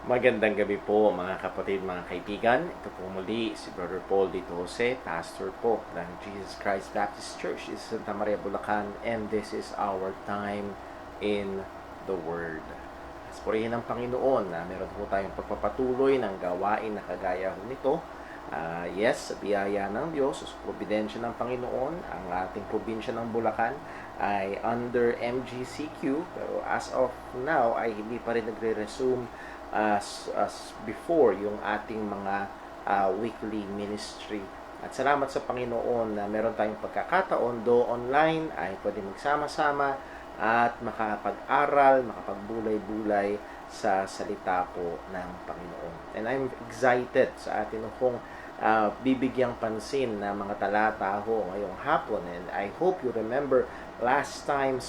Magandang gabi po mga kapatid, mga kaibigan. Ito po muli si Brother Paul Dito Jose, pastor po ng Jesus Christ Baptist Church in Santa Maria, Bulacan, and this is our time in the Word. Purihin ng Panginoon na meron po tayong pagpapatuloy ng gawain na kagaya ho nito. Yes, sa biyaya ng Diyos, sa providensya ng Panginoon, ang ating probinsya ng Bulacan ay under MGCQ, pero as of now ay hindi pa rin nagre-resume as before yung ating mga weekly ministry. At salamat sa Panginoon na meron tayong pagkakataon, do online ay pwede magsama-sama at makapag-aral, makapagbulay-bulay sa salita po ng Panginoon. And I'm excited sa atin kung bibigyang pansin na mga talata ho ngayong hapon. And I hope you remember last time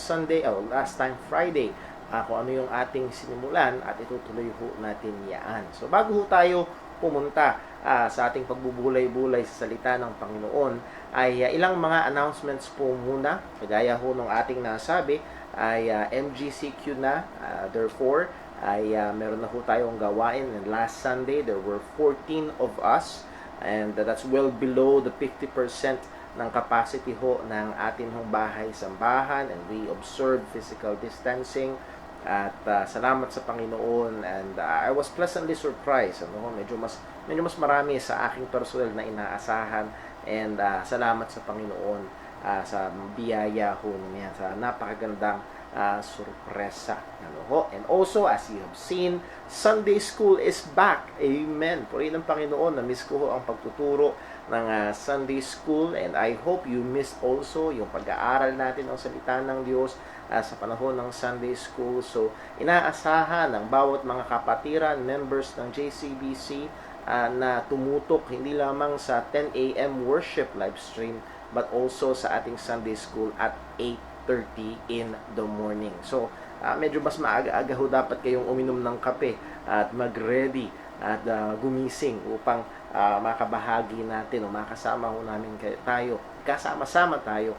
Friday, kung ano yung ating sinimulan at itutuloy ho natin yaan. So bago ho tayo pumunta sa ating pagbubulay-bulay sa salita ng Panginoon, ay ilang mga announcements po muna. Kagaya ho nung ating nasabi, ay MGCQ na. Therefore, ay meron na ho tayong gawain. And last Sunday, there were 14 of us. And that's well below the 50% ng capacity ho ng atin hong bahay-sambahan. And we observed physical distancing. At salamat sa Panginoon, and I was pleasantly surprised. Medyo mas marami sa aking personal na inaasahan, and salamat sa Panginoon sa biyaya ho niya, sa napakagandang sorpresa. And also, as you have seen, Sunday School is back. Amen. Purihin ng Panginoon, na-miss ko ho ang pagtuturo ng Sunday School, and I hope you missed also yung pag-aaral natin ng salita ng Diyos sa panahon ng Sunday School. So, inaasahan ng bawat mga kapatiran, members ng JCBC na tumutok hindi lamang sa 10 a.m. worship live stream, but also sa ating Sunday School at 8:30 in the morning. So, medyo mas maaga-aga ho dapat kayong uminom ng kape at mag-ready at gumising upang makabahagi natin o makasama ho namin tayo, kasama-sama tayo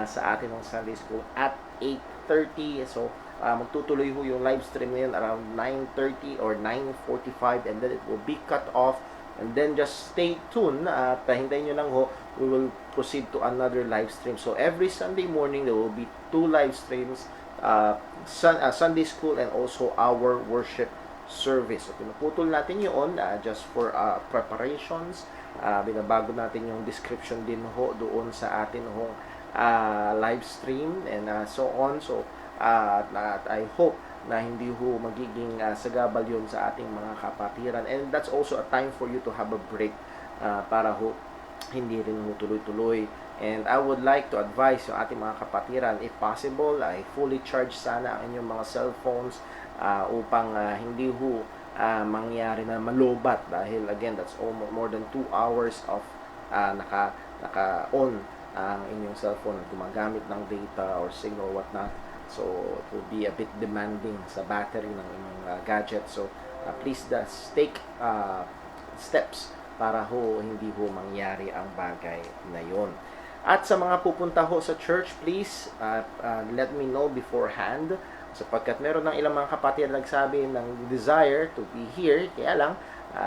sa atin ng Sunday School at 8:30. So, magtutuloy ho yung live stream ngayon around 9:30 or 9:45, and then it will be cut off. And then just stay tuned at hintayin nyo lang ho, we will proceed to another live stream. So, every Sunday morning, there will be 2 live streams, Sunday School and also our worship service. So, pinuputol natin yun just for preparations. Binabago natin yung description din ho doon sa atin ho live stream and so on. So, I hope na hindi ho magiging sagabal yun sa ating mga kapatiran. And that's also a time for you to have a break para ho hindi rin ho tuloy-tuloy. And I would like to advise yung ating mga kapatiran, if possible, ay fully charge sana ang inyong mga cellphones upang hindi ho mangyari na malobat, dahil again, that's almost more than 2 hours of naka-on ang inyong cellphone at gumagamit ng data or signal or whatnot. So, it will be a bit demanding sa battery ng inyong gadget. So, please take steps para ho hindi ho mangyari ang bagay na yon. At sa mga pupunta ho sa church, please let me know beforehand, sapagkat meron ng ilang mga kapatid nagsabi ng desire to be here, kaya lang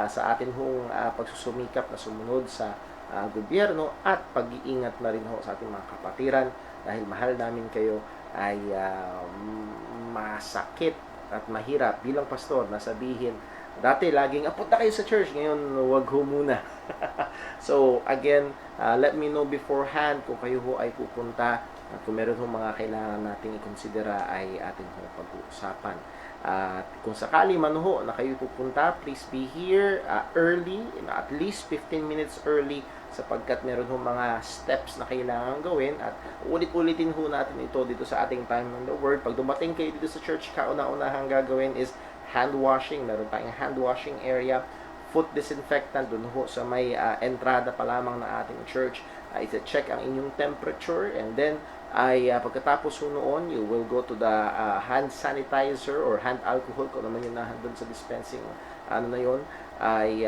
sa atin hong pagsusumikap na sumunod sa gobyerno at pag-iingat na rin ho sa ating mga kapatiran, dahil mahal namin kayo, ay masakit at mahirap bilang pastor na sabihin, dati laging punta kayo sa church, ngayon wag ho muna. So again, let me know beforehand kung kayo ho ay pupunta, at kung meron ho mga kailangan nating ikonsidera ay atin ho pag-uusapan. At kung sakali man ho na kayo pupunta, please be here early, at least 15 minutes early, sapagkat meron ho mga steps na kailangan gawin, at ulit-ulitin ho natin ito dito sa ating time on the Word. Pag dumating kayo dito sa church, kauna-unahang gagawin is hand washing. Meron tayong hand washing area, foot disinfectant dun ho sa may entrada pa lamang na ating church. I-check ang inyong temperature, and then ay pagkatapos ho noon, you will go to the hand sanitizer or hand alcohol, kung naman yun nandun sa dispensing na yon, ay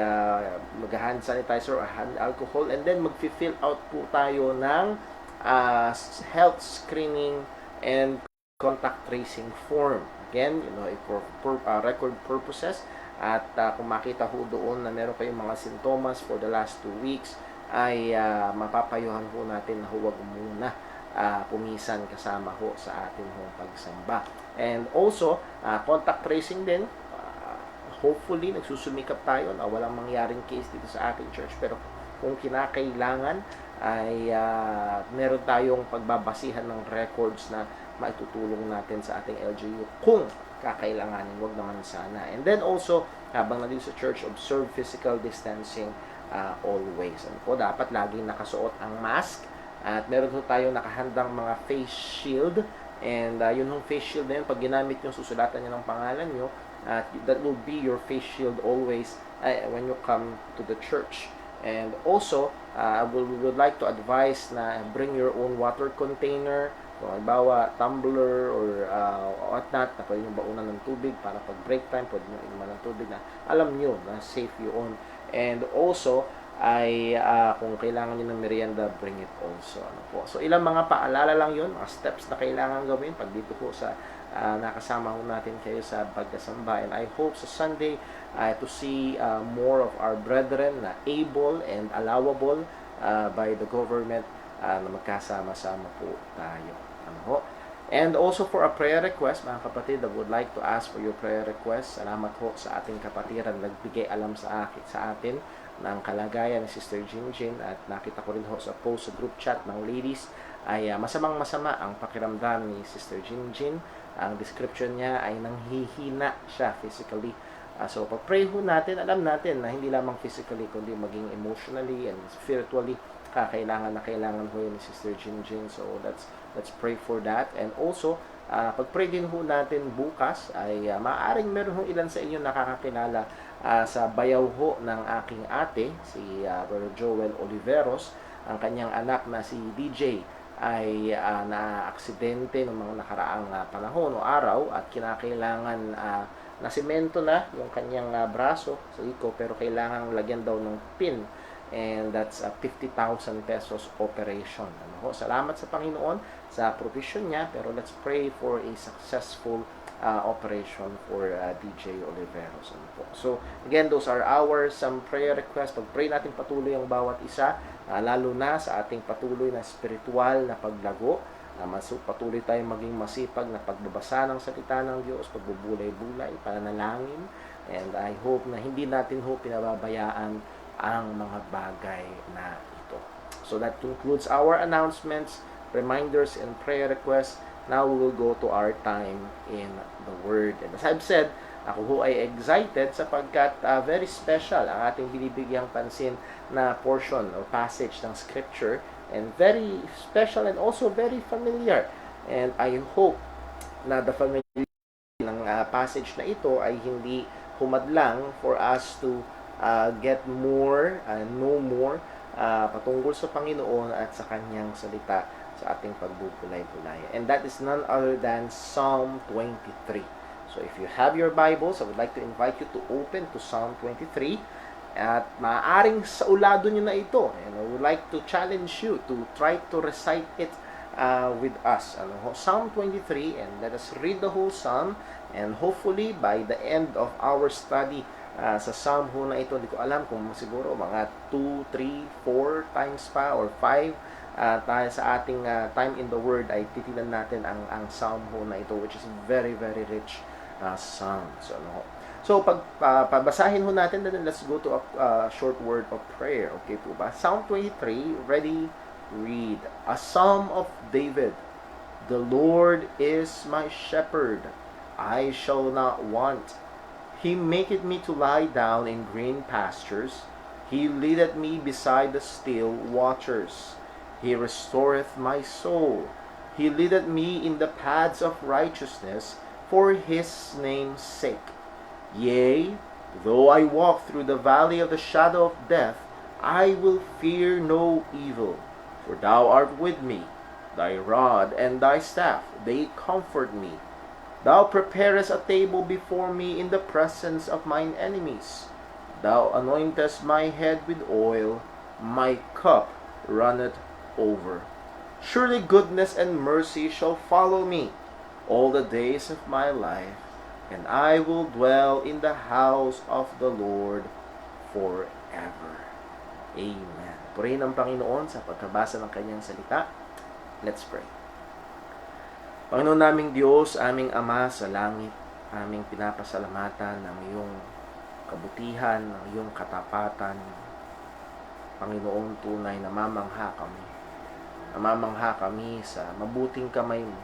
mag-hand sanitizer or hand alcohol, and then mag-fill out po tayo ng health screening and contact tracing form. Again, for record purposes, At kung makita ho doon na meron kayong mga sintomas for the last 2 weeks, ay mapapayuhan ho natin na huwag muna pumisan kasama ho sa ating hong pagsamba. And also, contact tracing din. Hopefully, nagsusumikap tayo na walang mangyaring case dito sa ating church. Pero kung kinakailangan, ay meron tayong pagbabasihan ng records na maitutulong natin sa ating LGU kung kakailanganin, wag naman sana. And then also, habang nandito sa church, observe physical distancing always. Ano po, dapat laging nakasuot ang mask at meron po tayong nakahandang mga face shield. And yun yung face shield na yun, pag ginamit yung susulatan nyo ng pangalan nyo, that will be your face shield always when you come to the church. And also, we would like to advise na bring your own water container. Kung halimbawa, tumbler or whatnot, na pwede nyo baunan ng tubig para pag break time, pwede nyo inuman ng tubig na alam nyo na safe yun. And also, ay kung kailangan nyo ng merienda, bring it also. Ano po. So, ilang mga paalala lang yun, mga steps na kailangan gawin pag dito po sa nakasama ho natin kayo sa pagkasamba. And I hope sa Sunday to see more of our brethren na able and allowable by the government na magkasama-sama po tayo. Ano ho? And also for a prayer request, mga kapatid, I would like to ask for your prayer request. Salamat ho sa ating kapatiran nagbigay alam sa atin ng kalagayan ni Sister Jinjin, at nakita ko rin ho sa post sa group chat ng ladies ay masamang-masama ang pakiramdam ni Sister Jinjin. Ang description niya ay nanghihina siya physically. So pag-pray ho natin, alam natin na hindi lamang physically kundi maging emotionally and spiritually kailangan ho yun ni Sister Jinjin. So let's pray for that. And also, pag-pray din ho natin bukas ay maaaring meron ho ilan sa inyo nakakakilala sa bayaw ho ng aking ate, si Brother Joel Oliveros. Ang kanyang anak na si DJ ay na-aksidente ng mga nakaraang panahon o araw at kinakailangan na semento na yung kanyang braso sa iko, pero kailangan lagyan daw ng pin. And that's a 50,000 pesos operation. Ano ho? Salamat sa Panginoon sa provision niya, pero let's pray for a successful operation for DJ Oliveros. Ano po? So, again, those are some prayer requests. Pag-pray natin patuloy ang bawat isa, lalo na sa ating patuloy na spiritual na paglago, patuloy tayong maging masipag na pagbabasa ng salita ng Diyos, pagbubulay-bulay, pananalangin, and I hope na hindi natin pinababayaan ang mga bagay na ito. So that concludes our announcements, reminders, and prayer requests. Now we will go to our time in the Word. And as I've said, ako ho ay excited sapagkat very special ang ating binibigyang pansin na portion or passage ng Scripture, and very special and also very familiar. And I hope na the familiarity ng passage na ito ay hindi humadlang for us to get more, know more patungkol sa Panginoon at sa Kanyang salita sa ating pagbubulay-bulay. And that is none other than Psalm 23. So if you have your Bibles, I would like to invite you to open to Psalm 23. At maaaring sa ulado nyo na ito. And I would like to challenge you to try to recite it with us. Psalm 23, and let us read the whole Psalm. And hopefully, by the end of our study, sa Psalm ho na ito, hindi ko alam kung siguro mga 2, 3, 4 times pa or 5 tayo sa ating time in the Word ay titinan natin ang Psalm ho na ito, which is very, very rich Psalm. So pagbasahin ho natin, then let's go to a short word of prayer. Okay po ba? Psalm 23, ready, read. A Psalm of David. The Lord is my shepherd, I shall not want. He maketh me to lie down in green pastures. He leadeth me beside the still waters. He restoreth my soul. He leadeth me in the paths of righteousness for his name's sake. Yea, though I walk through the valley of the shadow of death, I will fear no evil, for thou art with me. Thy rod and thy staff, they comfort me. Thou preparest a table before me in the presence of mine enemies. Thou anointest my head with oil, my cup runneth over. Surely goodness and mercy shall follow me all the days of my life, and I will dwell in the house of the Lord forever. Amen. Purihin ang Panginoon sa pagkabasa ng kanyang salita. Let's pray. Panginoon naming Diyos, aming Ama sa langit, aming pinapasalamatan ng iyong kabutihan, ng iyong katapatan. Panginoong tunay, namamangha kami. Namamangha kami sa mabuting kamay mo.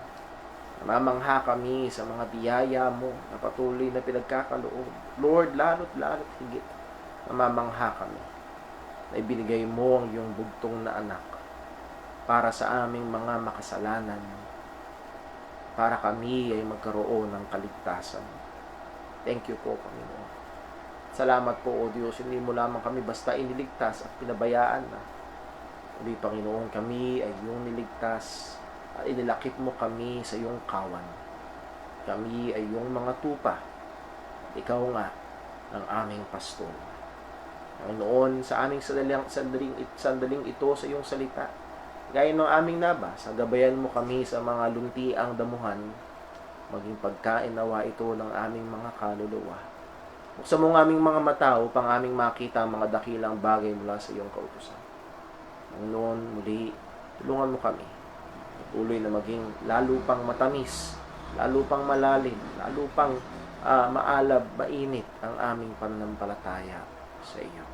Namamangha kami sa mga biyaya mo na patuloy na pinagkakaloob. Lord, lalo't higit, namamangha kami na ibinigay mo ang iyong bugtong na anak para sa aming mga makasalanan, para kami ay magkaroon ng kaligtasan. Thank you po, Panginoon. Salamat po, O Diyos, hindi mo lamang kami basta iniligtas at pinabayaan na. Hindi, Panginoon, kami ay iyong niligtas at inilakip mo kami sa iyong kawan. Kami ay iyong mga tupa. Ikaw nga ang aming pastor. Panginoon, sa aming sandaling ito sa iyong salita, gaya ng aming nabasa, gabayan mo kami sa mga luntiang damuhan, maging pagkain nawa ito ng aming mga kaluluwa. Buksan mo ang aming mga mata upang aming makita ang mga dakilang bagay mula sa iyong kautusan. Panginoon, muli, tulungan mo kami. Patuloy na maging lalo pang matamis, lalo pang malalim, lalo pang maalab, mainit ang aming pananampalataya sa iyo.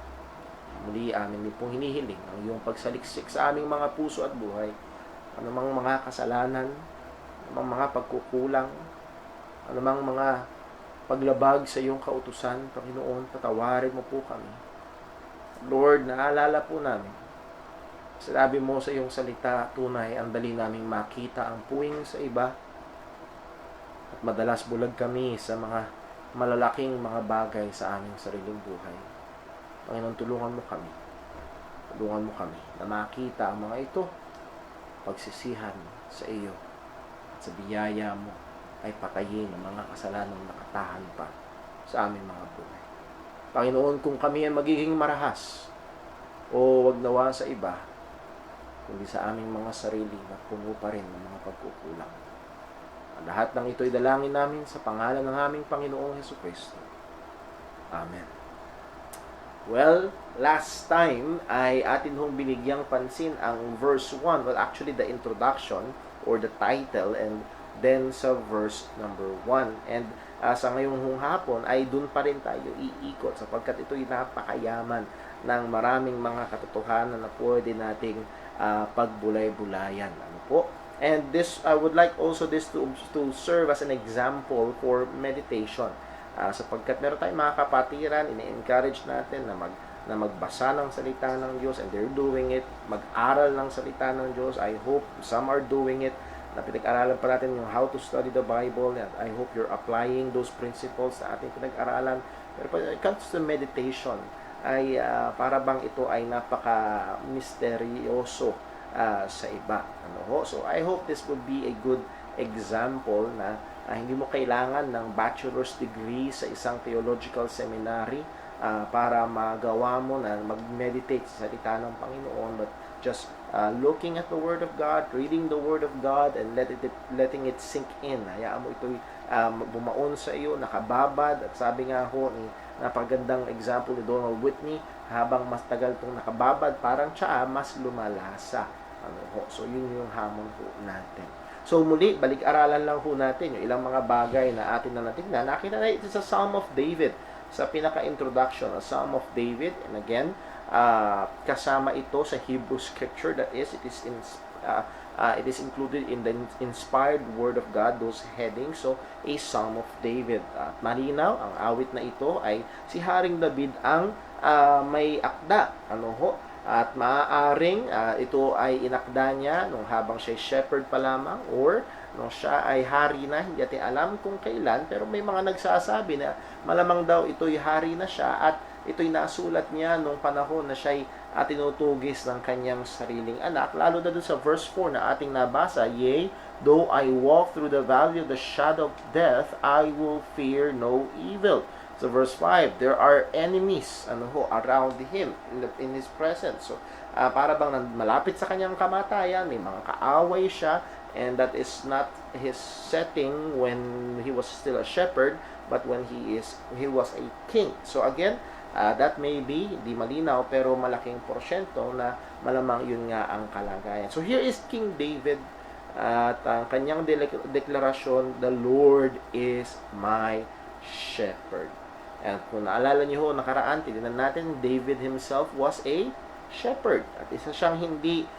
Muli, amin din pong hinihiling ang iyong pagsaliksik sa aming mga puso at buhay. Anumang mga kasalanan, anumang mga pagkukulang, anumang mga paglabag sa iyong kautusan, Panginoon, patawarin mo po kami. Lord, naalala po namin, sinabi mo sa iyong salita, tunay, ang dali naming makita ang puwing sa iba, at madalas bulag kami sa mga malalaking mga bagay sa aming sariling buhay. Panginoon, tulungan mo kami. Tulungan mo kami na makita ang mga ito, pagsisihan sa iyo, at sa biyaya mo, ay patayin ang mga kasalanang nakatahan pa sa aming mga buhay. Panginoon, kung kami ay magiging marahas o wag nawa sa iba, kundi sa aming mga sarili na puno pa rin ng mga pagkukulang. Ang lahat ng ito ay dalangin namin sa pangalan ng aming Panginoong Hesukristo. Amen. Well, last time ay atin hong binigyang pansin ang verse 1. Well, actually the introduction or the title, and then sa verse number 1. And sa ngayong hapon ay dun pa rin tayo iikot sapagkat ito'y napakayaman ng maraming mga katotohanan na pwede nating pagbulay-bulayan. Ano po? And this, I would like also this to serve as an example for meditation. Sapagkat meron tayong mga kapatiran, ini-encourage natin na magbasa ng salita ng Diyos, and they're doing it. Mag-aral ng salita ng Diyos. I hope some are doing it. Na pinag-aralan pa natin yung how to study the Bible, and I hope you're applying those principles na ating pinag-aralan. Pero when it comes to meditation, ay para bang ito ay napaka-misteryoso sa iba. So I hope this will be a good example na hindi mo kailangan ng bachelor's degree sa isang theological seminary para magawa mo na mag-meditate sa salita ng Panginoon, but just looking at the Word of God, reading the Word of God, and letting it sink in. Hayaan mo ito'y bumaon sa iyo, nakababad. At sabi nga ho, napagandang example ni Donald Whitney, habang mas tagal itong nakababad, parang tsaa, mas lumalasa. So, yun yung hamon ho natin. So, muli, balik-aralan lang ho natin yung ilang mga bagay na atin na natignan. Nakita na ito sa Psalm of David, sa pinaka-introduction, a Psalm of David. And again, kasama ito sa Hebrew scripture, that is, it is included in the inspired word of God, those headings. So a Psalm of David. Malinaw, ang awit na ito ay si Haring David ang may akda. At maaaring ito ay inakda niya nung habang siya shepherd pa lamang, or nung siya ay hari na, hindi natin alam kung kailan, pero may mga nagsasabi na malamang daw ito'y hari na siya at ito'y nasulat niya nung panahon na siya'y tinutugis ng kanyang sariling anak. Lalo na doon sa verse 4 na ating nabasa, Yea, though I walk through the valley of the shadow of death, I will fear no evil. So verse 5, there are enemies around him in his presence. So para bang malapit sa kanyang kamatayan, may mga kaaway siya, and that is not his setting when he was still a shepherd, but when he was a king. So again, that may be di malinaw, pero malaking porsyento na malamang yun nga ang kalagayan. So here is King David at ang kanyang deklarasyon, the Lord is my shepherd. And kung naalala niyo ho, nakaraan, tinignan natin, David himself was a shepherd. At isa siyang hindi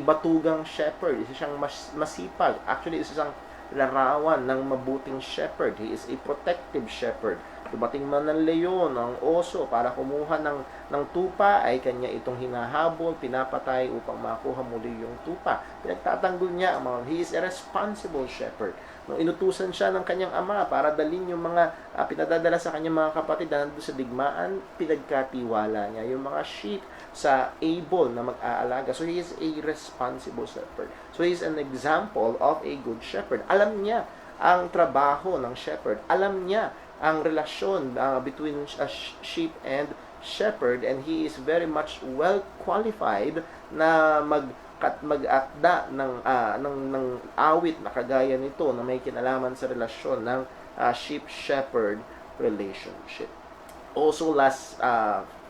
batugang shepherd. Isa siyang masipag. Actually, isa siyang larawan ng mabuting shepherd. He is a protective shepherd. Dumating man ng leon, ng oso, para kumuha ng tupa, ay kanya itong hinahabol, pinapatay upang makuha muli yung tupa. Pinagtatanggol niya, he is a responsible shepherd. Nung inutusan siya ng kanyang ama para dalhin yung mga pinadadala sa kanyang mga kapatid na nandun sa digmaan, pinagkatiwala niya yung mga sheep sa able na mag-aalaga. So he is a responsible shepherd. So he is an example of a good shepherd. Alam niya ang trabaho ng shepherd. Alam niya ang relasyon between a sheep and shepherd, and he is very much well qualified na mag-akda ng awit na kagaya nito na may kinalaman sa relasyon ng sheep-shepherd relationship. Also, last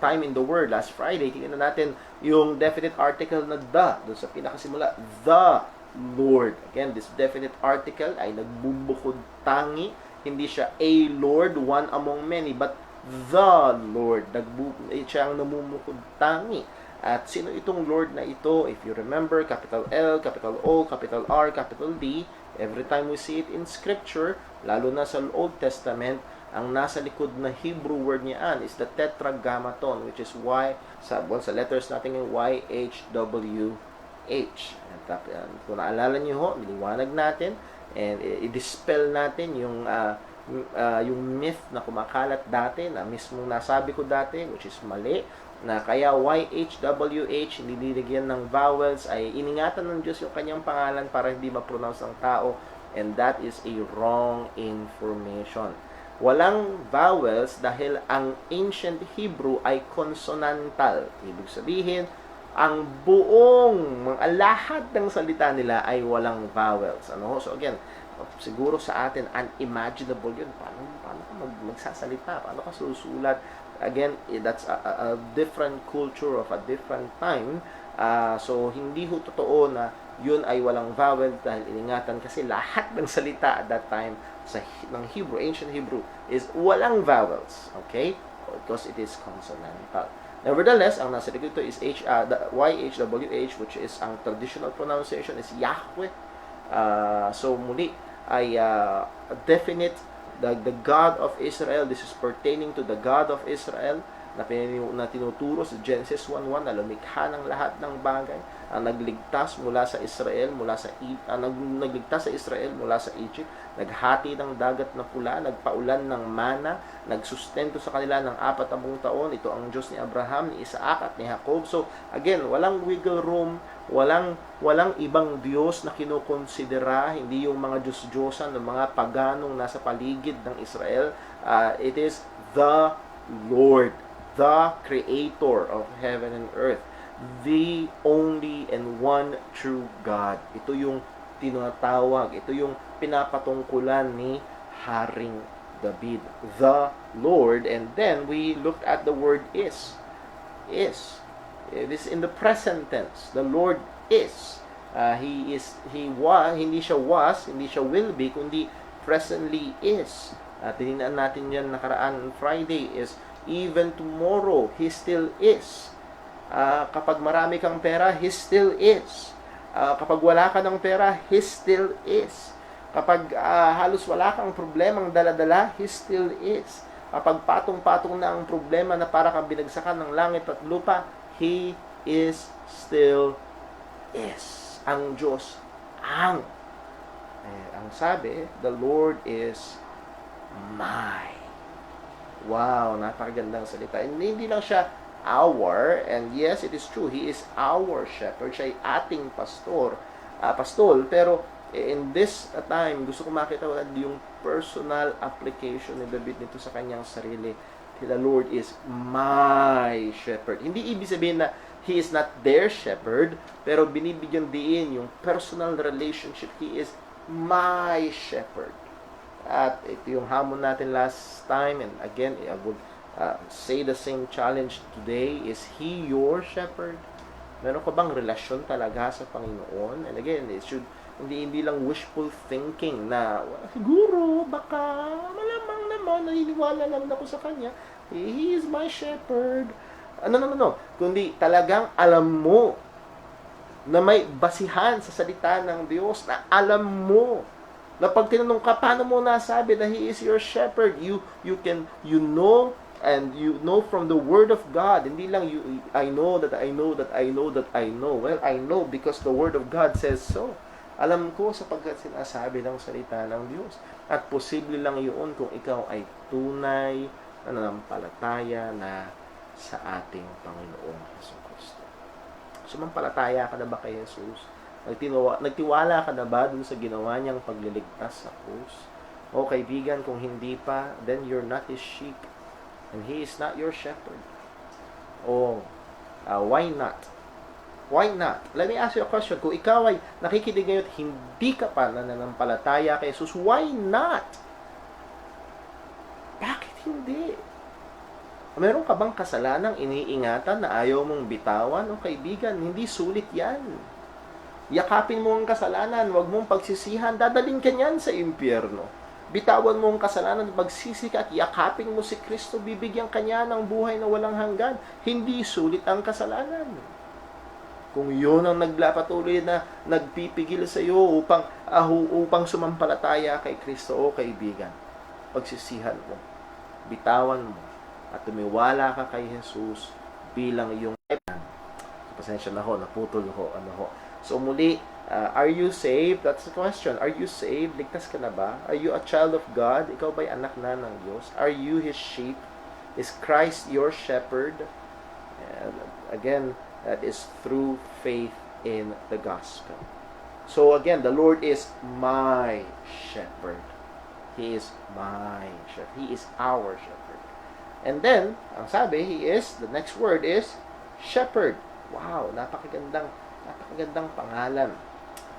time in the Word, last Friday, tingnan natin yung definite article na the, doon sa pinakasimula, the Lord. Again, this definite article ay nagbubukod tangi. Hindi siya a Lord, one among many, but the Lord. Siya ang namumukod tangi. At sino itong Lord na ito? If you remember, capital L, capital O, capital R, capital D, every time we see it in Scripture, lalo na sa Old Testament, ang nasa likod na Hebrew word niyan is the tetragrammaton, which is sa letters natin yung YHWH. And kung naalala niyo ho, niliwanag natin, and i-dispel natin yung myth na kumakalat dati, na mismo nasabi ko dati, which is mali, na kaya YHWH, nililagyan ng vowels, ay iningatan ng Diyos yung kanyang pangalan para hindi ma-pronounce ng tao, and that is a wrong information. Walang vowels dahil ang ancient Hebrew ay consonantal. Ibig sabihin, ang lahat ng salita nila ay walang vowels. So again, siguro sa atin, unimaginable yun. Paano ka magsasalita? Paano ka susulat? Again, that's a different culture of a different time. So, hindi ho totoo na yun ay walang vowel dahil iningatan kasi lahat ng salita at that time ng Hebrew, ancient Hebrew, is walang vowels. Okay? Because it is consonantal. Nevertheless, ang nasa dito is YHWH, which is ang traditional pronunciation is Yahweh. So muli ay definite, the God of Israel. This is pertaining to the God of Israel na tinuturo sa Genesis 1:1 na lumikha ng lahat ng bagay, ang nagligtas mula sa Israel mula sa Egypt, naghati ng dagat na pula, nagpaulan ng mana, nagsustento sa kanila ng 40 taon. Ito ang Diyos ni Abraham, ni Isaac at ni Jacob. So again, walang wiggle room, walang ibang Diyos na kinukonsidera, hindi yung mga Diyos-Diyosan ng mga paganong nasa paligid ng Israel. It is the Lord, the Creator of heaven and earth, the only and one true God. Ito yung tinatawag, ito yung pinapatungkulan ni Haring David, the Lord. And then we looked at the word is. It is in the present tense. The Lord is. He was, hindi siya will be, kundi presently is. Tinignan natin yan nakaraan Friday is even tomorrow, He still is. Kapag marami kang pera, He still is. Kapag wala ka ng pera, He still is. Kapag halos wala kang problemang dala-dala, He still is. Kapag patong-patong na ang problema na para kang binagsakan ng langit at lupa, He is still is. Ang Diyos ang sabi, the Lord is my. Wow, napakagandang salita. And hindi lang siya our, and yes, it is true, He is our shepherd. Siya ay ating pastol, pero in this time, gusto ko makita yung personal application ni David nito sa kanyang sarili. The Lord is my shepherd. Hindi ibig sabihin na He is not their shepherd, pero binibigyan din yung personal relationship. He is my shepherd. At ito yung hamon natin last time, and again, I would say the same challenge today. Is He your shepherd? Meron ka bang relasyon talaga sa Panginoon? And again, it should hindi lang wishful thinking na siguro, baka, malamang naman, naniniwala naman ako sa Kanya. He is my shepherd. No. Kundi talagang alam mo na may basihan sa salita ng Diyos, na alam mo na pag tinanong ka, paano mo nasabi na He is your shepherd? You know, and you know from the Word of God. Hindi lang I know that I know that I know that I know. Well, I know because the Word of God says so. Alam ko sapagkat sinasabi ng salita ng Diyos. At posible lang yun kung ikaw ay tunay na nanampalataya na sa ating Panginoong Jesucristo. Sumampalataya ka na ba kay Jesus? Nagtiwala ka na ba dun sa ginawa niyang pagliligtas sa krus? O kaibigan, kung hindi pa, then you're not His sheep. And He is not your shepherd. Why not? Why not? Let me ask you a question. Kung ikaw ay nakikinig ngayon at hindi ka pa nananampalataya kay Jesus, why not? Bakit hindi? Meron ka bang kasalanang iniingatan na ayaw mong bitawan? O kaibigan, hindi sulit yan. Yakapin mo ang kasalanan, huwag mong pagsisihan, dadalhin ka niyan sa impyerno. Bitawan mo ang kasalanan, magsisi ka at yakapin mo si Kristo, bibigyan ka niya ng buhay na walang hanggan. Hindi sulit ang kasalanan. Kung yun ang patuloy na nagpipigil sa iyo upang sumampalataya kay Kristo, o kaibigan, pagsisihan mo, bitawan mo, at tumiwala ka kay Jesus bilang iyong pasensya na ho, naputol ho, So muli, are you saved? That's the question. Are you saved? Ligtas ka na ba? Are you a child of God? Ikaw ba'y anak na ng Diyos? Are you His sheep? Is Christ your shepherd? And again, that is through faith in the gospel. So again, the Lord is my shepherd. He is my shepherd. He is our shepherd. And then, ang sabi, the next word is shepherd. Wow, napakagandang pangalan.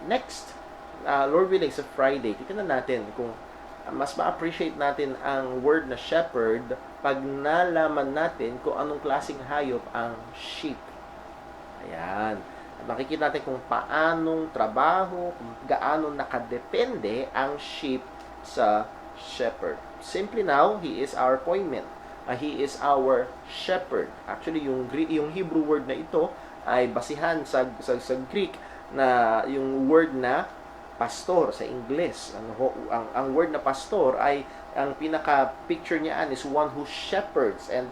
Next, Lord willing, sa Friday, titignan natin kung mas ma-appreciate natin ang word na shepherd pag nalaman natin kung anong klaseng hayop ang sheep. Ayan. Makikita natin kung paanong trabaho, kung gaano nakadepende ang sheep sa shepherd. Simply now, he is our poimen. He is our shepherd. Actually, yung Hebrew word na ito ay basihan sa Greek na yung word na pastor sa Ingles. Ang word na pastor ay ang pinaka-picture niyan is one who shepherds, and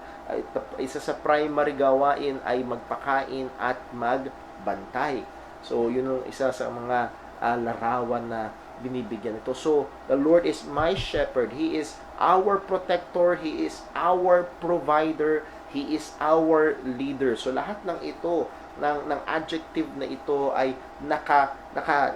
isa sa primary gawain ay magpakain at magbantay. So, yun yung isa sa mga larawan na binibigyan ito. So, the Lord is my shepherd. He is our protector. He is our provider. He is our leader. So, lahat ng ito, ng adjective na ito ay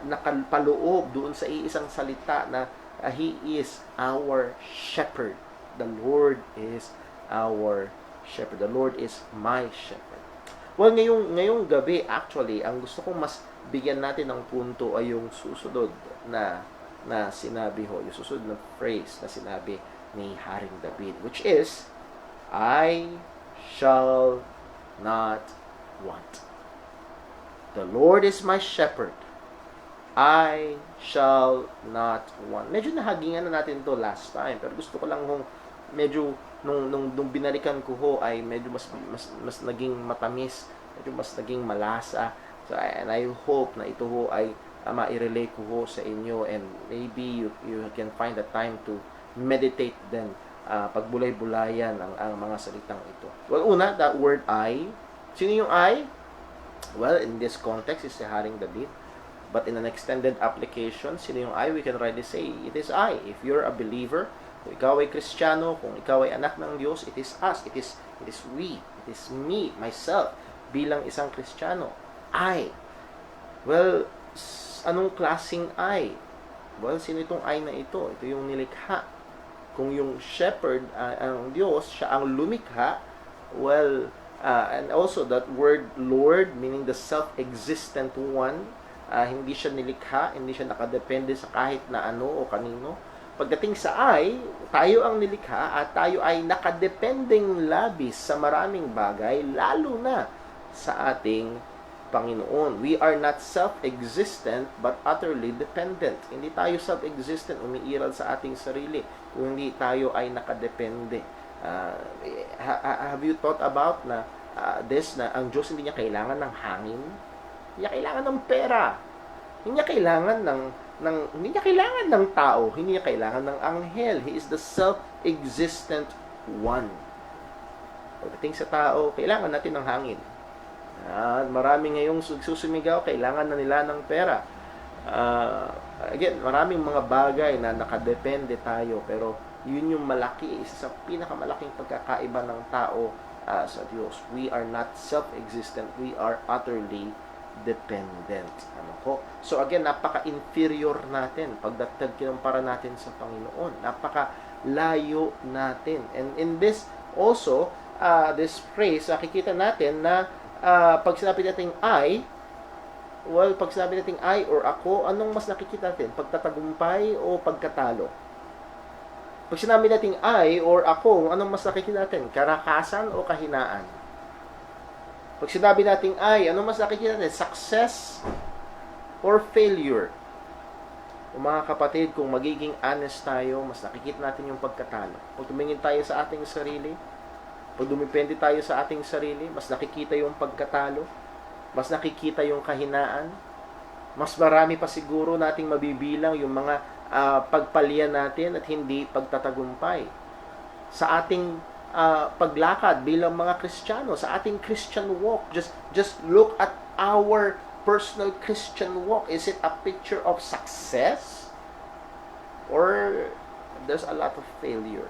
nakapaloob doon sa isang salita na He is our shepherd. The Lord is our shepherd. The Lord is my shepherd. Well, ngayong gabi, actually, ang gusto kong mas bigyan natin ng punto ay yung susunod na sinabi ho, yung susunod na phrase na sinabi ni Haring David, which is, I shall not want. The Lord is my shepherd. I shall not want. Medyo nahagingan na natin to last time, pero gusto ko lang medyo nung binalikan ko ho ay medyo mas naging matamis, medyo mas naging malasa. So and I hope na ito ho ay ma-relay ko ho sa inyo, and maybe you can find the time to meditate then pagbulay-bulayan ang mga salitang ito. Well, una, that word I. Sino yung I? Well, in this context is si Haring David. But in an extended application, sino yung I? We can rightly say, it is I. If you're a believer, kung ikaw ay Kristiyano, kung ikaw ay anak ng Diyos, it is us. It is we. It is me, myself, bilang isang Kristiyano. I. Well, anong klaseng I? Well, sino itong I na ito? Ito yung nilikha. Kung yung shepherd, ang Diyos, siya ang lumikha, well, And also that word Lord, meaning the self-existent one, hindi siya nilikha, hindi siya nakadepende sa kahit na ano o kanino. Pagdating sa I, tayo ang nilikha at tayo ay nakadependeng labis sa maraming bagay, lalo na sa ating Panginoon. We are not self-existent but utterly dependent. Hindi tayo self-existent, umiiral sa ating sarili, kung hindi tayo ay nakadepende. Have you thought about na this, na ang Diyos hindi niya kailangan ng hangin? Hindi niya kailangan ng pera. Hindi niya kailangan hindi niya kailangan ng tao, hindi niya kailangan ng anghel. He is the self-existent one. Pagdating sa tao, kailangan natin ng hangin. Marami ngayong susumigaw, kailangan na nila ng pera. Again, maraming mga bagay na nakadepende tayo, pero yun yung malaki, isa sa pinakamalaking pagkakaiba ng tao sa Diyos. We are not self-existent, we are utterly dependent. So again, napaka-inferior natin pagdating kinumpara natin sa Panginoon. Napaka-layo natin. And in this also, this phrase, nakikita natin na pag sinabi natin pag sinabi natin I or ako, anong mas nakikita natin? Pagtatagumpay o pagkatalo? Pag sinabi natin I or ako, anong mas nakikita natin? Karakasan o kahinaan? Pag sinabi natin I, anong mas nakikita natin? Success or failure? O mga kapatid, kung magiging honest tayo, mas nakikita natin yung pagkatalo. Pag tumingin tayo sa ating sarili, pag dumipende tayo sa ating sarili, mas nakikita yung pagkatalo, mas nakikita yung kahinaan, mas marami pa siguro nating mabibilang yung mga pagpalya natin at hindi pagtatagumpay. Sa ating paglakad bilang mga Kristiyano, sa ating Christian walk, just look at our personal Christian walk. Is it a picture of success? Or there's a lot of failure?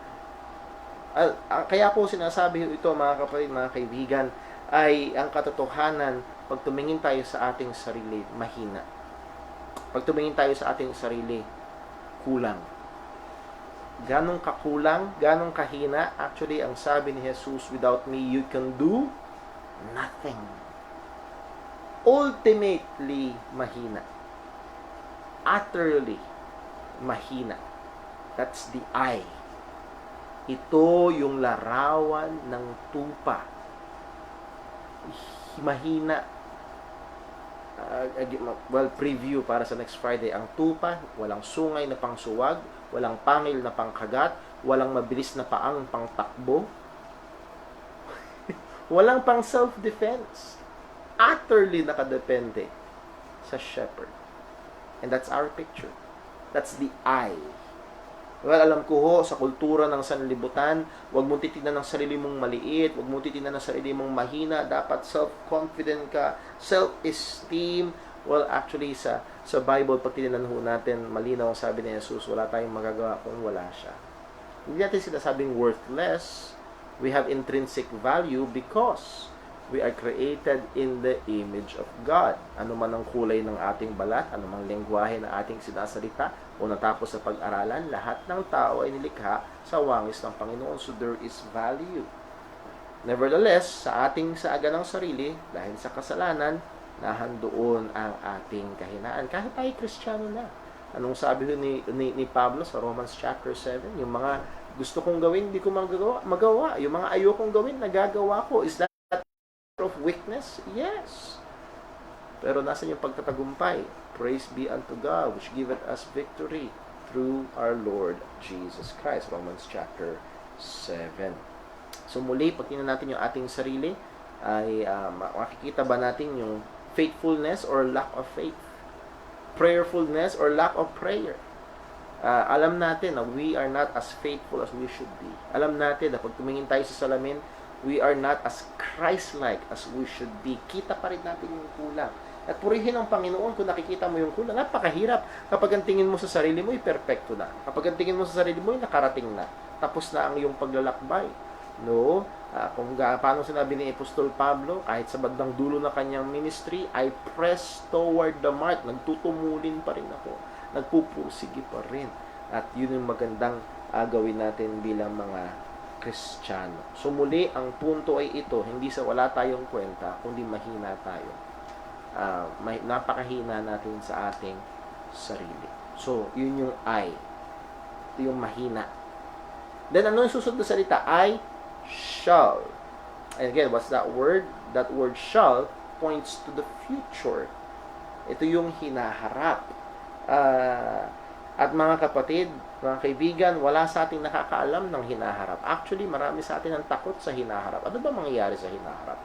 Kaya po sinasabi ito, mga kapatid, mga kaibigan, ay ang katotohanan, pag tumingin tayo sa ating sarili, mahina. Pag tumingin tayo sa ating sarili, kulang. Ganong kakulang, ganong kahina, actually, ang sabi ni Jesus, without me, you can do nothing. Ultimately, mahina. Utterly, mahina. That's the I. Ito yung larawan ng tupa. Mahina. Preview para sa next Friday. Ang tupa, walang sungay na pangsuwag, walang pangil na pangkagat, walang mabilis na paang pangtakbo, walang pang self-defense. Utterly nakadepende sa shepherd. And that's our picture. That's the I. Well, alam ko ho, sa kultura ng sanlibutan, huwag mong titignan ng sarili mong maliit, huwag mong titignan ng sarili mong mahina, dapat self-confident ka, self-esteem. Well, actually, sa Bible, pag tinignan ho natin, malinaw ang sabi ni Jesus, wala tayong magagawa kung wala siya. Hindi natin sinasabing worthless. We have intrinsic value because we are created in the image of God. Ano man ang kulay ng ating balat, ano man lengguwahe na ating sinasalita, o natapos sa pag-aralan, lahat ng tao ay nilikha sa wangis ng Panginoon. So there is value. Nevertheless, sa ating saaga ng sarili, dahil sa kasalanan, nahandoon ang ating kahinaan. Kahit tayo Kristiyano na. Anong sabi ni Pablo sa Romans chapter 7? Yung mga gusto kong gawin, hindi ko magawa. Yung mga ayokong gawin, nagagawa ko. Is that of weakness? Yes. Pero nasan yung pagtatagumpay? Praise be unto God, which giveth us victory through our Lord Jesus Christ. Romans chapter 7. So muli, pag tingnan natin yung ating sarili, ay makikita ba natin yung faithfulness or lack of faith? Prayerfulness or lack of prayer? Alam natin na we are not as faithful as we should be. Alam natin na pag tumingin tayo sa salamin, we are not as Christ-like as we should be. Kita pa rin natin yung kulang. At purihin ang Panginoon kung nakikita mo yung kulang. Napakahirap kapag ang tingin mo sa sarili mo ay perfecto na. Kapag ang tingin mo sa sarili mo ay nakarating na. Tapos na ang iyong paglalakbay. No? Kung paano sinabi ni Apostol Pablo, kahit sa bandang dulo na kanyang ministry, I press toward the mark. Nagtutumulin pa rin ako. Nagpupursige pa rin. At yun yung magandang gawin natin bilang mga Kristiyano. So muli, ang punto ay ito, hindi sa wala tayong kwenta, kundi mahina tayo. Napakahina natin sa ating sarili. So, yun yung I. Ito yung mahina. Then, ano yung susunod na salita? I shall. And again, what's that word? That word shall points to the future. Ito yung hinaharap. At mga kapatid, mga kaibigan, wala sa ating nakakaalam ng hinaharap. Actually, marami sa atin ang takot sa hinaharap. Ano ba mangyayari sa hinaharap?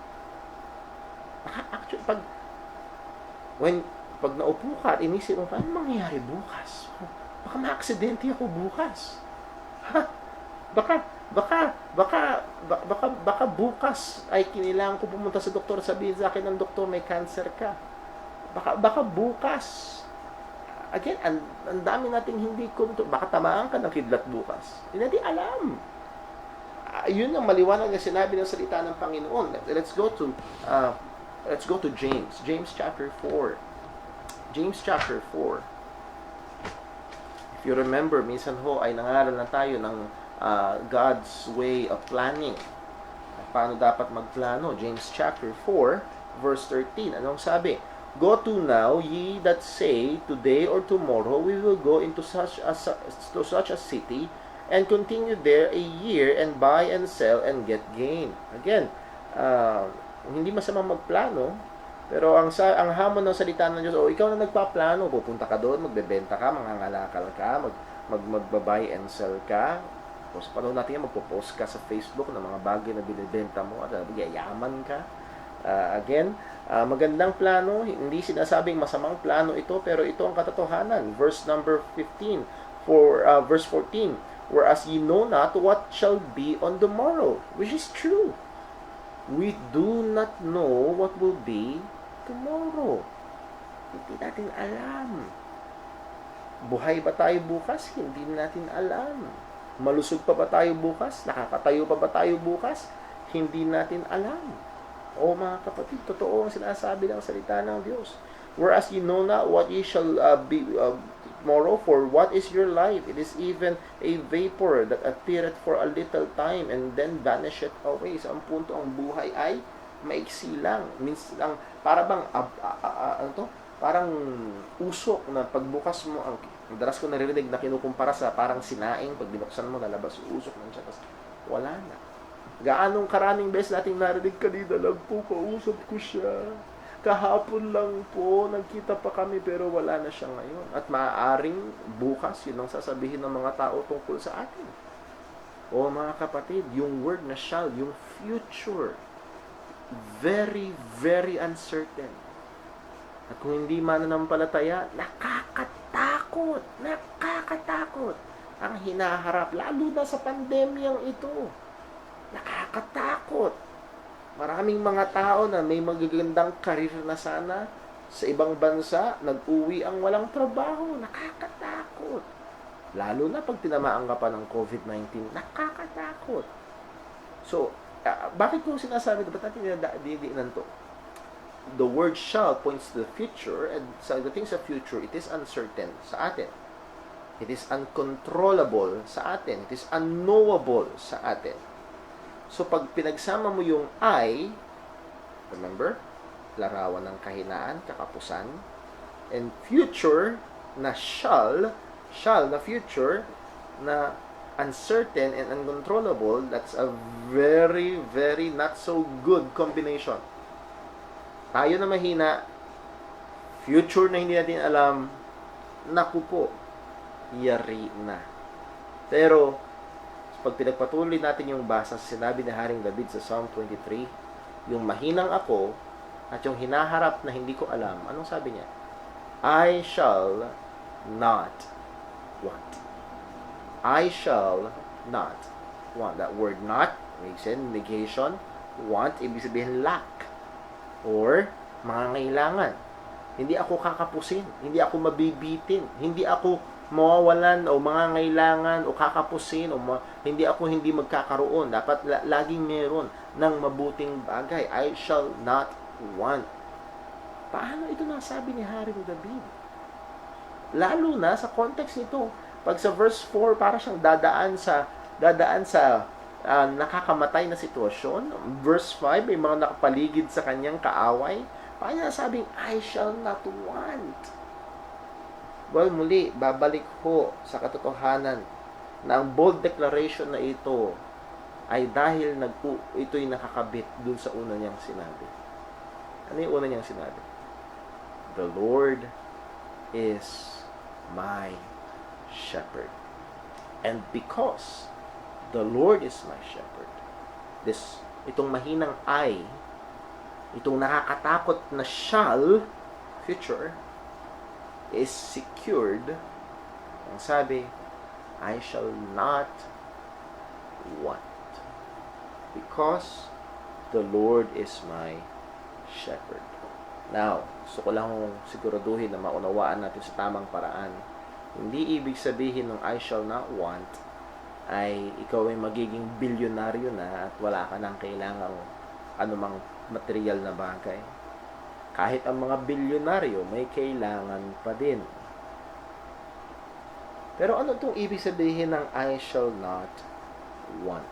Actually, pag naupo ka at inisip mo, paano mangyayari bukas? Baka ma-aksidente ako bukas. Baka bukas ay kinilangan ko pumunta sa doktor, sabihin sa akin ng doktor, may cancer ka. Baka bukas. Again, ang dami nating hindi kontrol. Baka tamaan ka ng kidlat bukas. Hindi natin alam. Yun ang maliwanag na sinabi ng salita ng Panginoon. Let's go to James. James chapter 4. James chapter 4. If you remember, minsan ho ay nangaral na tayo ng God's way of planning. Paano dapat magplano? James chapter 4, verse 13. Anong sabi? Go to now, ye that say, today or tomorrow we will go into such a city, and continue there a year, and buy and sell, and get gain. Again, hindi masamang magplano, pero ang hamon ng salita ng Diyos, ikaw na nagpaplano, pupunta ka doon, magbebenta ka, mangangalakal ka, magbabuy and sell ka. Tapos panahon natin yan, magpo-post ka sa Facebook ng mga bagay na binibenta mo at yayaman ka. Magandang plano, hindi sinasabing masamang plano ito, pero ito ang katotohanan. Verse number 15, verse 14, whereas ye know not what shall be on the morrow, which is true. We do not know what will be tomorrow. Hindi natin alam. Buhay ba tayo bukas? Hindi natin alam. Malusog pa ba tayo bukas? Nakakatayo pa ba tayo bukas? Hindi natin alam. O mga kapatid, totoo ang sinasabi ng salita ng Diyos. Whereas you know not what ye shall be tomorrow, for what is your life? It is even a vapor that appeareth for a little time and then vanisheth away. So ang punto, ang buhay ay maiksi lang. Means lang, para bang parang usok na pagbukas mo, ang daras ko naririnig na kinukumpara sa parang sinaing, pag binuksan mo, lalabas usok ng siya, tapos wala na. Gaanong karaming beses nating narinig, kanina lang po, kausap ko siya. Kahapon lang po, nagkita pa kami, pero wala na siya ngayon. At maaaring bukas, yun ang sasabihin ng mga tao tungkol sa atin. O mga kapatid, yung word na shall, yung future, very, very uncertain. At kung hindi mananampalataya, nakakatakot ang hinaharap, lalo na sa pandemyang ito. Nakakatakot. Maraming mga tao na may magagandang karir na sana sa ibang bansa, nag-uwi ang walang trabaho. Nakakatakot. Lalo na pag tinamaan ka pa ng COVID-19, nakakatakot. So, bakit ko sinasabi ito? Ba't natin didiinan to? The word shall points to the future, and sa dating sa future, it is uncertain sa atin. It is uncontrollable sa atin. It is unknowable sa atin. So, pag pinagsama mo yung I, remember, larawan ng kahinaan, kakapusan, and future na shall na future na uncertain and uncontrollable, that's a very, very not so good combination. Tayo na mahina, future na hindi natin alam, naku po, yari na. Pero, pag pinagpatuloy natin yung basa sa sinabi ni Haring David sa Psalm 23, yung mahinang ako at yung hinaharap na hindi ko alam, anong sabi niya? I shall not want. I shall not want. That word not makes negation. Want, ibig sabihin lack. Or, mangangailangan. Hindi ako kakapusin. Hindi ako mabibitin. Hindi ako mawawalan o mangangailangan o kakapusin o hindi magkakaroon. Dapat laging meron ng mabuting bagay. I shall not want. Paano ito nasabi ni Haring David? Lalo na sa context nito. Pag sa verse 4, para siyang dadaan sa nakakamatay na sitwasyon. Verse 5, may mga nakapaligid sa kanyang kaaway. Paano nasabing, I shall not want? Well, muli, babalik ho sa katotohanan na ang bold declaration na ito ay dahil ito'y nakakabit dun sa una niyang sinabi. Ano yung una niyang sinabi? The Lord is my shepherd. And because the Lord is my shepherd, itong mahinang I, itong nakakatakot na shall, future, is secured. Ang sabi, I shall not want. Because the Lord is my shepherd. Now, gusto ko lang siguraduhin na maunawaan natin sa tamang paraan. Hindi ibig sabihin ng I shall not want ay ikaw ay magiging bilyonaryo na at wala ka nang kailangang anumang material na bagay. Kahit ang mga bilyonaryo may kailangan pa din. Pero ano itong ibig sabihin ng I shall not want?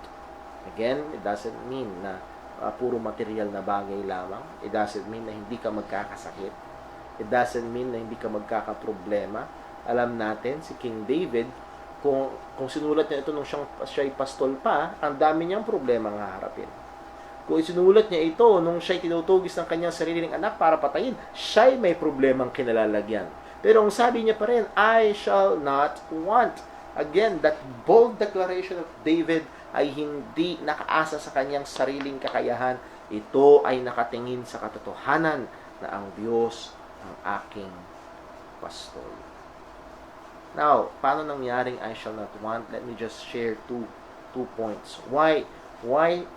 Again, it doesn't mean na puro material na bagay lamang. It doesn't mean na hindi ka magkakasakit. It doesn't mean na hindi ka magkakaproblema. Alam natin, si King David, kung sinulat niya ito nung siya'y pastol pa, ang dami niyang problema ang haharapin. Kung isinulat niya ito nung siya'y tinutugis ng kanyang sariling anak para patayin, siya'y may problemang kinalalagyan. Pero ang sabi niya pa rin, I shall not want. Again, that bold declaration of David ay hindi nakaasa sa kanyang sariling kakayahan. Ito ay nakatingin sa katotohanan na ang Diyos ang aking pastol. Now, paano nangyaring I shall not want? Let me just share two points. Why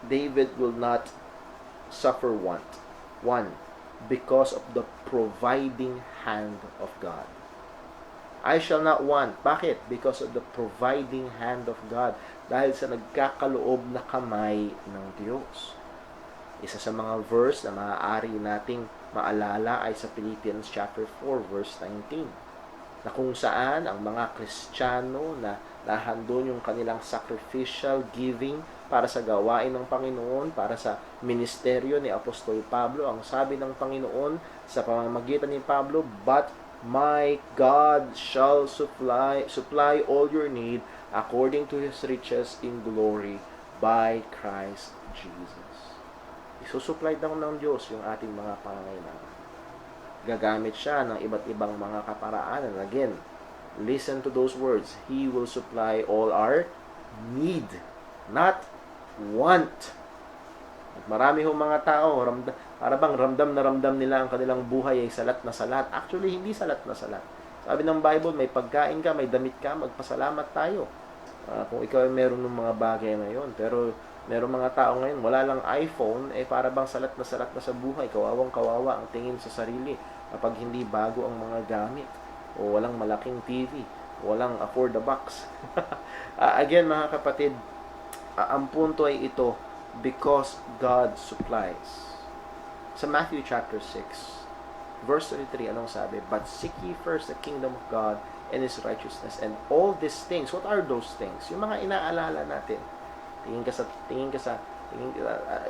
David will not suffer want? One, because of the providing hand of God. I shall not want. Bakit? Because of the providing hand of God. Dahil sa nagkakaloob na kamay ng Diyos. Isa sa mga verse na maaari nating maalala ay sa Philippians chapter 4 verse 19. Na kung saan ang mga Kristiyano na nahandon yung kanilang sacrificial giving para sa gawain ng Panginoon, para sa ministeryo ni Apostol Pablo. Ang sabi ng Panginoon sa pamamagitan ni Pablo, but my God shall supply all your need according to His riches in glory by Christ Jesus. Isusupply daw ng Diyos yung ating mga pangangailangan. Gagamit siya ng iba't ibang mga kaparaanan. Again, listen to those words. He will supply all our need, not want. At marami hong mga tao, para bang ramdam na ramdam nila ang kanilang buhay ay salat na salat. Actually, hindi salat na salat. Sabi ng Bible, may pagkain ka, may damit ka, magpasalamat tayo. Kung ikaw ay meron ng mga bagay na yon. Pero meron mga tao ngayon, wala lang iPhone, para bang salat na sa buhay. Kawawang kawawa ang tingin sa sarili kapag hindi bago ang mga gamit. O walang malaking TV. Walang afford the box. Again, mga kapatid, ang punto ay ito, because God supplies. Sa Matthew chapter 6, verse 33, anong sabi? But seek ye first the kingdom of God and His righteousness, and all these things. What are those things? Yung mga inaalala natin. Tingin ka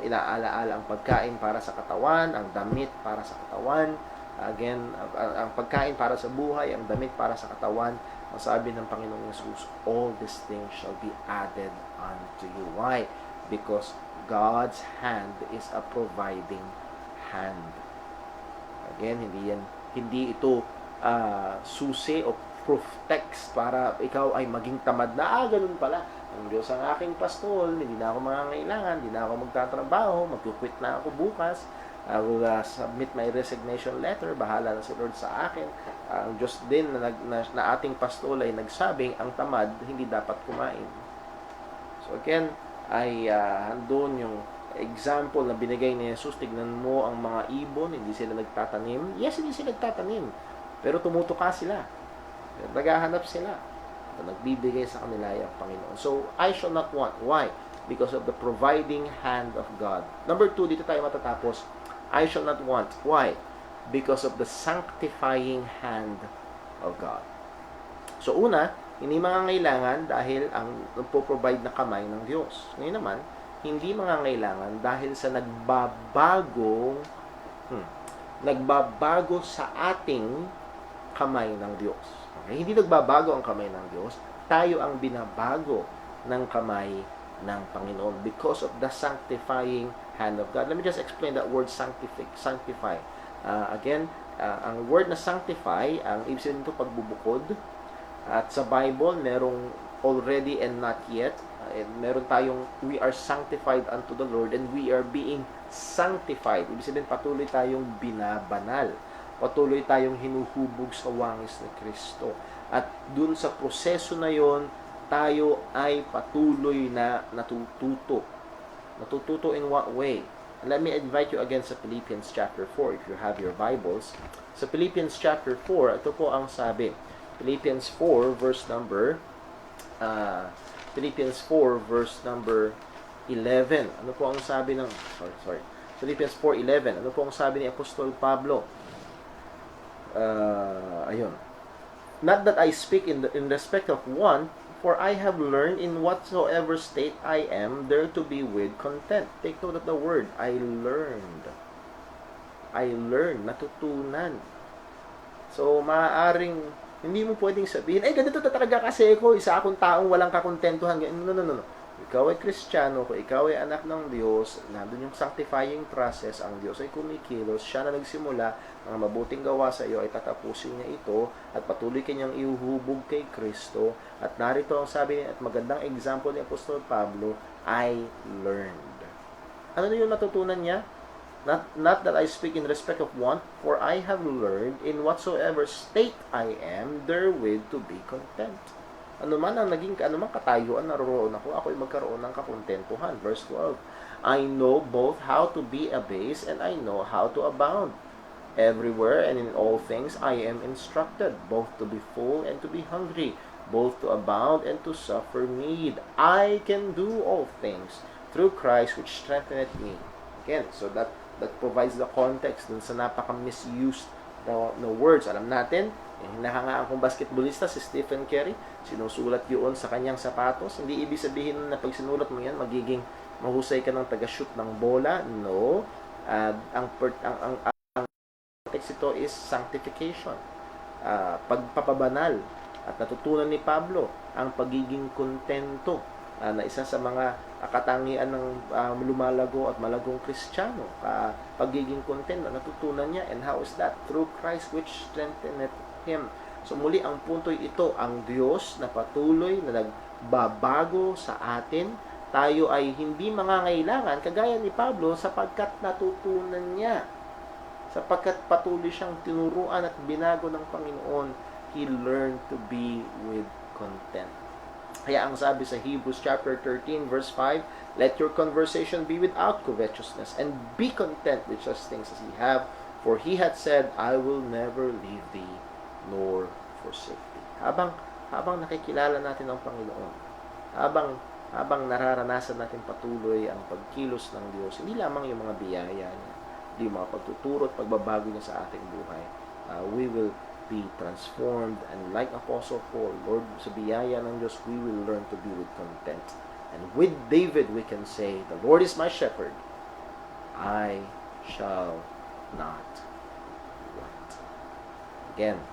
inaalaala ang pagkain para sa katawan, ang damit para sa katawan. Again, ang pagkain para sa buhay, ang damit para sa katawan. Ang sabi ng Panginoong Yesus, all these things shall be added unto you. Why? Because God's hand is a providing hand. Again, hindi ito susi o proof text para ikaw ay maging tamad na, ganun pala. Ang Diyos ang aking pastol, hindi na ako mangangailangan, hindi na ako magtatrabaho, mag-quit na ako bukas, I will submit my resignation letter, bahala na si Lord sa akin. Ang Diyos din na ating pastol ay nagsabing, ang tamad, hindi dapat kumain. So again, ay handon yung example na binigay ni Jesus. Tignan mo ang mga ibon, hindi sila nagtatanim. Yes, hindi sila nagtatanim, pero tumutuka sila. Naghahanap sila. At nagbibigay sa kanila yung Panginoon. So, I shall not want. Why? Because of the providing hand of God. Number 2, dito tayo matatapos. I shall not want. Why? Because of the sanctifying hand of God. So, una, Hindi mangangailangan dahil ang nagpo-provide na kamay ng Diyos. Ngayon naman, hindi mangangailangan dahil sa nagbabago sa ating kamay ng Diyos. Okay? Hindi nagbabago ang kamay ng Diyos, tayo ang binabago ng kamay ng Panginoon because of the sanctifying hand of God. Let me just explain that word sanctify. Ang word na sanctify, ang ibig sabihin nito pagbubukod. At sa Bible, merong already and not yet. Meron tayong we are sanctified unto the Lord and we are being sanctified. Ibig sabihin, patuloy tayong binabanal. Patuloy tayong hinuhubog sa wangis ni Kristo. At dun sa proseso na yon, tayo ay patuloy na natututo. Natututo in what way? And let me invite you again sa Philippians chapter 4 if you have your Bibles. Sa Philippians chapter 4, ito po ang sabi. Philippians 4 verse number 11. Ano po ang sabi ng Philippians 4:11. Ano po ang sabi ni Apostol Pablo? Ayun. Not that I speak in respect of one, for I have learned in whatsoever state I am there to be with content. Take note of the word, I learned. Natutunan. So, maaaring hindi mo pwedeng sabihin, ganito talaga kasi ako, isa akong taong walang kakontentuhan. No. Ikaw ay Kristiyano, kung ikaw ay anak ng Diyos, nandun yung sanctifying process, ang Diyos ay kumikilos, siya na nagsimula, ang mabuting gawa sa iyo ay tatapusin niya ito, at patuloy kanyang ihuhubog kay Kristo. At narito ang sabi niya, at magandang example ni Apostol Pablo, I learned. Ano yung natutunan niya? Not that I speak in respect of one, for I have learned in whatsoever state I am therewith to be content. Anumang katayuan naroon ako ay magkaroon ng kakontentuhan. Verse 12, I know both how to be abased and I know how to abound. Everywhere and in all things I am instructed, both to be full and to be hungry, both to abound and to suffer need. I can do all things through Christ which strengtheneth me. Again, so that provides the context dun sa napaka-misused na words. Alam natin, hinahangaan kong basketballista si Stephen Curry, sinusulat yun sa kanyang sapatos. Hindi ibig sabihin na pag sinulat mo yan, magiging mahusay ka ng taga-shoot ng bola. No. Ang context ito is sanctification. Pagpapabanal. At natutunan ni Pablo ang pagiging kontento na isa sa mga katangian ng lumalago at malagong Kristiyano. Pagiging content na natutunan niya. And how is that? Through Christ which strengtheneth him. So muli ang punto'y ito, ang Diyos na patuloy na nagbabago sa atin. Tayo ay hindi mangangailangan, kagaya ni Pablo, sapagkat natutunan niya. Sapagkat patuloy siyang tinuruan at binago ng Panginoon, he learned to be with content. Kaya ang sabi sa Hebrews chapter 13 verse 5, let your conversation be without covetousness and be content with such things as ye have, for he had said, I will never leave thee nor forsake thee. Habang nakikilala natin ang Panginoon, habang nararanasan natin patuloy ang pagkilos ng Diyos, hindi lamang yung mga biyaya niya, hindi yung mga pagtuturo at pagbabago niya sa ating buhay, we will be transformed, and like Apostle Paul, Lord, sa biyaya ng Diyos, we will learn to be with content. And with David, we can say, the Lord is my shepherd, I shall not want. Again,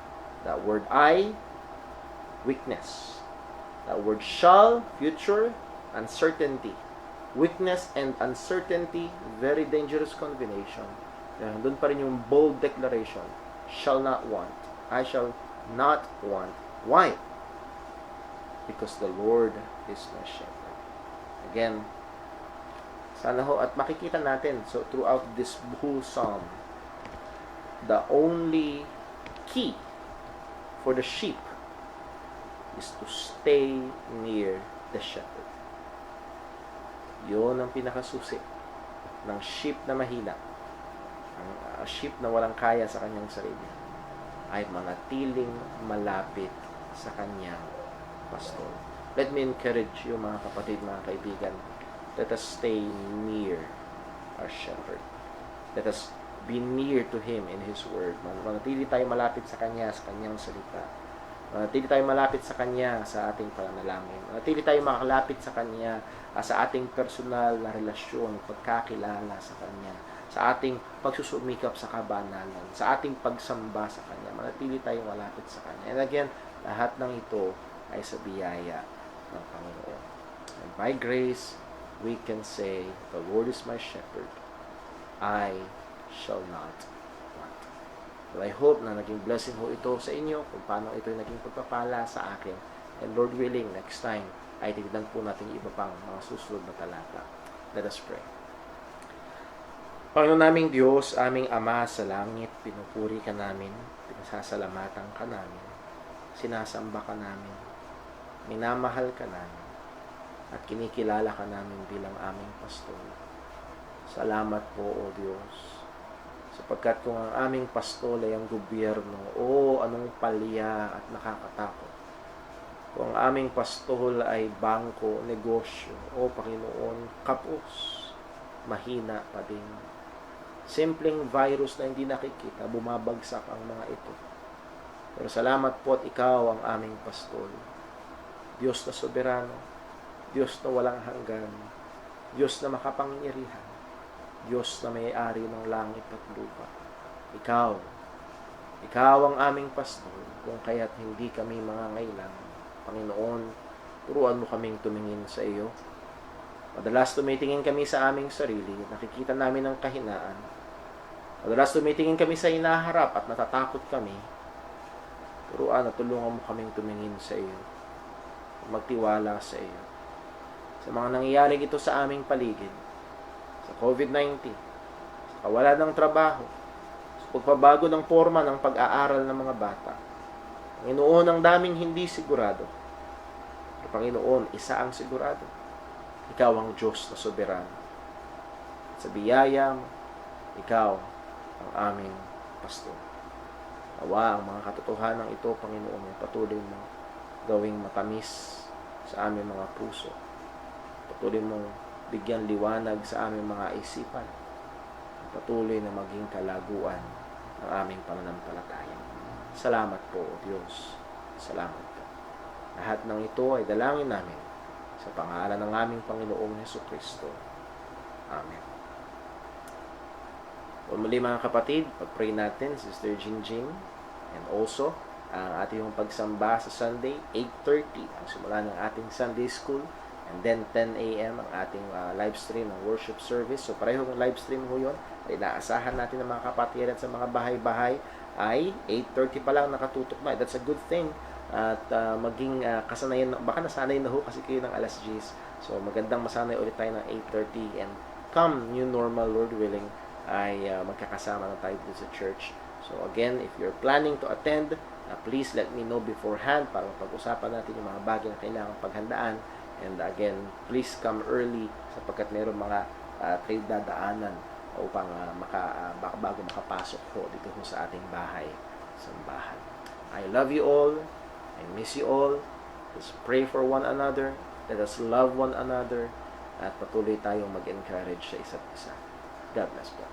that word I, weakness. That word shall, future, uncertainty. Weakness and uncertainty, very dangerous combination. Doon pa rin yung bold declaration, shall not want. I shall not want. Why? Because the Lord is my shepherd. Again, sana ho, at makikita natin, so throughout this whole psalm, the only key for the sheep is to stay near the shepherd. Yun ang pinakasusi ng sheep na mahina. Ang sheep na walang kaya sa kanyang sarili ay manatiling malapit sa kanyang pastor. Let me encourage you, mga kapatid, mga kaibigan. Let us stay near our shepherd. Let us be near to Him in His Word. Manatili tayo malapit sa Kanya, sa Kanyang salita. Manatili tayo malapit sa Kanya sa ating pananalangin. Manatili tayo makalapit sa Kanya sa ating personal na relasyon, pagkakilala sa Kanya, sa ating pagsusumikap sa kabanalan, sa ating pagsamba sa Kanya. Manatili tayong malapit sa Kanya. And again, lahat ng ito ay sa biyaya ng Panginoon. And by grace, we can say, the Lord is my shepherd. I shall not want. Well, I hope na naging blessing ho ito sa inyo kung paano ito naging pagpapala sa akin. And Lord willing, next time ay tignan po natin iba pang mga susunod na talata. Let us pray. Panginoon naming Diyos, aming Ama sa langit, pinupuri ka namin, pinasasalamatan ka namin, sinasamba ka namin, minamahal ka namin, at kinikilala ka namin bilang aming pastor. Salamat po, O Diyos, sapagkat kung ang aming pastol ay ang gobyerno, anong palya at nakakatakot. Kung ang aming pastol ay bangko, negosyo, Panginoon, kapos, mahina pa din. Simpleng virus na hindi nakikita, bumabagsak ang mga ito. Pero salamat po at ikaw ang aming pastol. Diyos na soberano, Diyos na walang hanggan, Diyos na makapangyarihan, Diyos na may-ari ng langit at lupa. Ikaw ang aming pastor, kung kaya't hindi kami mangangailangan. Panginoon, turuan mo kaming tumingin sa iyo. Madalas tumitingin kami sa aming sarili, nakikita namin ang kahinaan. Madalas tumitingin kami sa inaharap at natatakot kami. Turuan at tulungan mo kaming tumingin sa iyo, magtiwala sa iyo. Sa mga nangyayaring ito sa aming paligid, sa COVID-19, sa kawalan ng trabaho, sa pagpabago ng forma ng pag-aaral ng mga bata. Panginoon, ang daming hindi sigurado. Pero Panginoon, isa ang sigurado. Ikaw ang Diyos na soberano. Sa biyaya mo, ikaw ang aming pastor. Nawa ang mga katotohanan ito, Panginoon, ay patuloy mo gawing matamis sa aming mga puso. Patuloy mong bigyan liwanag sa aming mga isipan. Patuloy na maging kalaguan ng aming pananampalataya. Salamat po, O Diyos. Salamat po. Lahat ng ito ay dalangin namin sa pangalan ng aming Panginoong Jesucristo. Amen. O muli mga kapatid, pag-pray natin, Sister Jingjing, and also, ang ating pagsamba sa Sunday, 8:30, ang simula ng ating Sunday School, and then 10 a.m. ang ating live stream ng worship service. So parehong live stream ho yun. Ay inaasahan natin ng mga kapatid at sa mga bahay-bahay ay 8:30 pa lang nakatutok na. That's a good thing. At maging kasanayan, baka nasanay na ho kasi kayo ng alas 10. So magandang masanay ulit tayo ng 8:30, and come new normal, Lord willing, ay magkakasama na tayo dito sa church. So again, if you're planning to attend, please let me know beforehand para pag-usapan natin yung mga bagay na kailangang paghandaan. And again, please come early sapagkat mayroong mga trade dadaanan upang bago makapasok po dito sa ating bahay, sambahan. I love you all. I miss you all. Let's pray for one another. Let us love one another. At patuloy tayong mag-encourage sa isa't isa. God bless po.